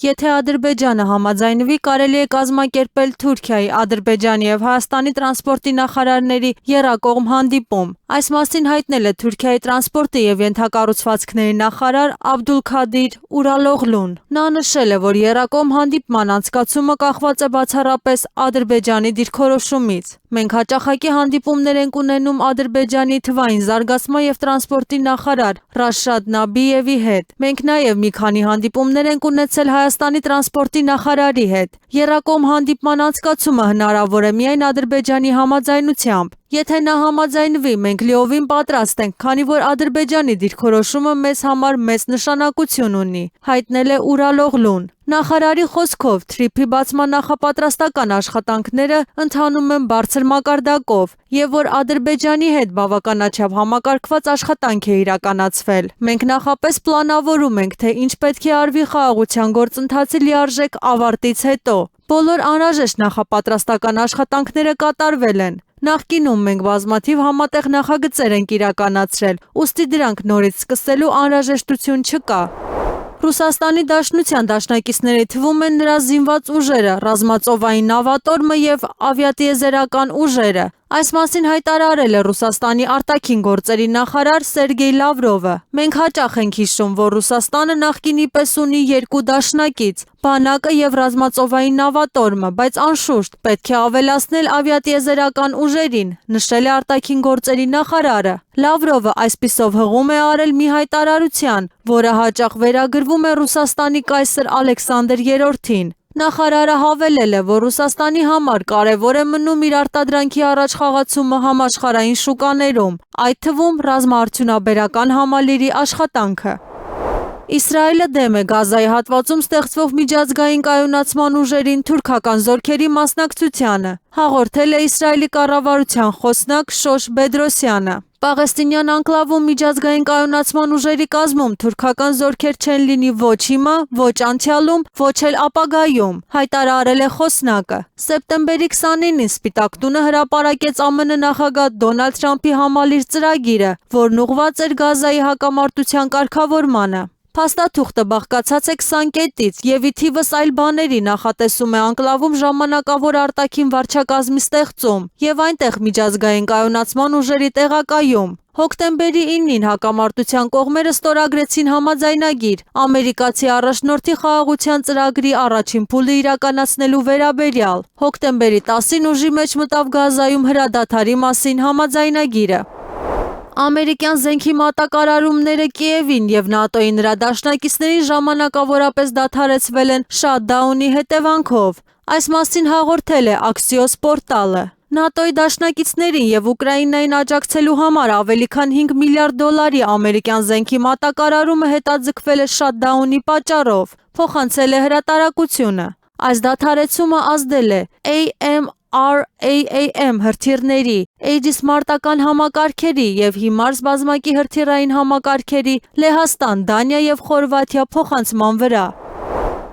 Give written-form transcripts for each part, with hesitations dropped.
Եթե Ադրբեջանը համաձայնվի, կարելի է կազմակերպել Թուրքիայի, Ադրբեջանի եւ Հայաստանի տրանսպորտի նախարարների եռակողմ հանդիպում։ Այս մասին հայտնել է Թուրքիայի տրանսպորտի եւ ենթակառուցվածքների նախարար Աբդուլքադիր Ուրալօղլուն։ Նա նշել է, որ եռակողմ հանդիպման անցկացումը կախված է բացառապես Ադրբեջանի դիրքորոշումից։ Մենք հաճախակի հանդիպումներ ենք ունենում Ադրբեջանի թվային զարգացման եւ տրանսպորտի նախարար Ռաշադ Նաբիևի հետ։ Մենք նաեւ մի քանի հանդիպումներ ենք ունեցել Հայաստանի տրանսպորտի նախարարի հետ։ Եռակողմ հանդիպման անցկացումը հնարավոր է միայն Ադրբեջանի համաձայնությամբ։ Եթե նա համաձայնվի, մենք լիովին պատրաստ ենք, քանի որ Ադրբեջանի դիրքորոշումը մեզ համար մեծ նշանակություն ունի, հայտնել է Ուրալօղլուն։ Նախարարի խոսքով թրիփի բացման նախապատրաստական աշխատանքները ընթանում են բարձր մակարդակով եւ որ Ադրբեջանի հետ բավականաչափ համակարգված աշխատանք է իրականացվել։ Մենք նախապես պլանավորում ենք, թե ինչ պետք է արվի խաղաղության գործընթացի լիարժեք ավարտից հետո։ Բոլոր անհրաժեշտ նախապատրաստական աշխատանքները կատարվել են։ Նախկինում մենք բազմաթիվ համատեղ նախագծեր ենք իրականացրել, ուստի դրանք նորից սկսելու անհրաժեշտություն չկա։ Ռուսաստանի Դաշնության դաշնակիցների թվում են նրա զինված ուժերը, ռազմածովային նավատորմը եւ ավիատիեզերական ուժերը։ Այս մասին հայտարարել է Ռուսաստանի արտաքին գործերի նախարար Սերգեյ Լավրովը։ Մենք հաճախ ենք հիշում, որ Ռուսաստանը նախկինի պես ունի երկու դաշնակից՝ բանակը եւ ռազմածովային նավատորմը, բայց անշուշտ պետք է ավելացնել ավիատիեզերական ուժերին, նշել է արտաքին գործերի նախարարը։ Լավրովը այսպիսով հղում է արել մի հայտարարության, որը հաճախ վերագրվում է Ռուսաստանի կայսր Ալեքսանդր III-ին։ Նախարարը հավելել է, որ Ռուսաստանի համար կարևոր է մնում իր արտադրանքի առաջ խաղացումը համաշխարհային շուկաներում, այդ թվում ռազմաարդյունաբերական համալիրի աշխատանքը։ Իսրայելը դեմ է Գազայի հատվածում ստեղծվող միջազգային կայունացման ուժերին թուրքական զորքերի մասնակցությանը, հաղորդել է Իսրայելի կառավարության խոսնակ Շոշ Բեդրոսյանը։ Պաղեստինյան անկլավում միջազգային կայունացման ուժերի կազմում թուրքական զորքեր չեն լինի ոչ հիմա, ոչ անցյալում, ոչ էլ ապագայում, հայտարարել է խոսնակը։ Սեպտեմբերի 29-ին Սպիտակ տունը հրապարակեց ԱՄՆ նախագահ Դոնալդ Թրամփի համալիր ծրագիրը, որն ուղղված էր Գազայի հակամարտության կարգավորմանը։ Փաստաթուղթը բաղկացած է 20 կետից եւ ի թիվս այլ բաների նախատեսում է անկլավում ժամանակավոր արտաքին վարչակազմի ստեղծում եւ այնտեղ միջազգային կայունացման ուժերի տեղակայում։ Հոկտեմբերի 9-ին հակամարտության կողմերը ստորագրեցին համաձայնագիր ամերիկացի առաջնորդի խաղաղության ծրագրի առաջին փուլը իրականացնելու վերաբերյալ։ Հոկտեմբերի 10-ին ուժի մեջ մտավ Գազայում հրադադարի մասին համաձայնագիրը։ Ամերիկյան զենքի մատակարարումները Կիևին եւ ՆԱՏՕ-ի նրա դաշնակիցներին ժամանակավորապես դադարեցվել են շաթդաունի հետևանքով։ Այս մասին հաղորդել է Axios պորտալը։ ՆԱՏՕ-ի դաշնակիցներին եւ Ուկրաինային աջակցելու համար ավելի քան $5 միլիարդ ամերիկյան զենքի մատակարարումը հետաձգվել է շաթդաունի պատճառով, փոխանցել է հրատարակությունը։ Այս դադարեցումը ազդել է AMRAAM հրթիռների, Aegis մարտական համակարգերի եւ HIMARS բազմակի հրթիռային համակարգերի Լեհաստան, Դանիա եւ Խորվաթիա փոխանցման վրա։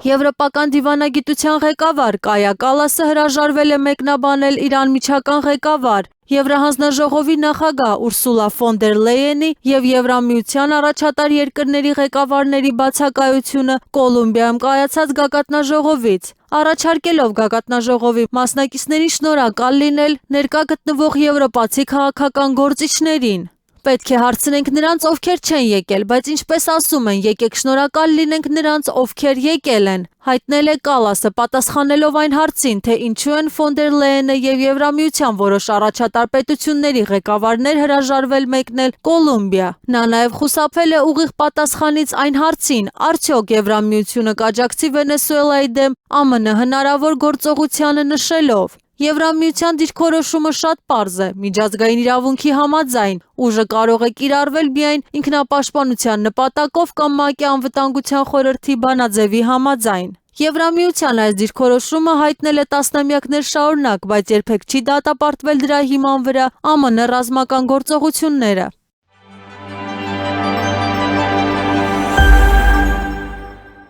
Եվրոպական դիվանագիտության ղեկավար Կայա Կալասը հրաժարվել է մեկնաբանել իր անմիջական ղեկավար Եվրահանձնաժողովի նախագահ Ուրսուլա ֆոն դեր Լեյենի եւ Եվրամիության առաջատար երկրների ղեկավարների բացակայությունը Կոլումբիայում կայացած գագաթնաժողովից, առաջարկելով գագաթնաժողովի մասնակիցներին շնորհակալ լինել ներկա գտնվող եվրոպացի քաղաքական գործիչներին։ Պետք է հարցնենք նրանց, ովքեր չեն եկել, բայց ինչպես ասում են, եկեք շնորհակալ լինենք նրանց, ովքեր եկել են, հայտնել է Կալասը, պատասխանելով այն հարցին, թե ինչու են ֆոն դեր Լեյենը եւ Եվրամիության որոշ առաջատար պետությունների ղեկավարներ հրաժարվել մեկնել Կոլումբիա։ Նա նաեւ խուսափել է ուղիղ պատասխանից այն հարցին, արդյոք Եվրամիությունը կաջակցի Վենեսուելայի դեմ ԱՄՆ հնարավոր գործողությանը, նշելով. Եվրամիության դիրքորոշումը շատ պարզ է, միջազգային իրավունքի համաձայն, ուժը կարող է կիրառվել միայն ինքնապաշտպանության նպատակով կամ ՄԱԿ-ի անվտանգության խորհրդի բանաձևի համաձայն։ Եվրամիության այս դիրքորոշումը հայտնել է տասնամյակներ շարունակ, բայց երբեք չի դատապարտվել դրա հիման վրա ԱՄՆ ռազմական գործողությունները։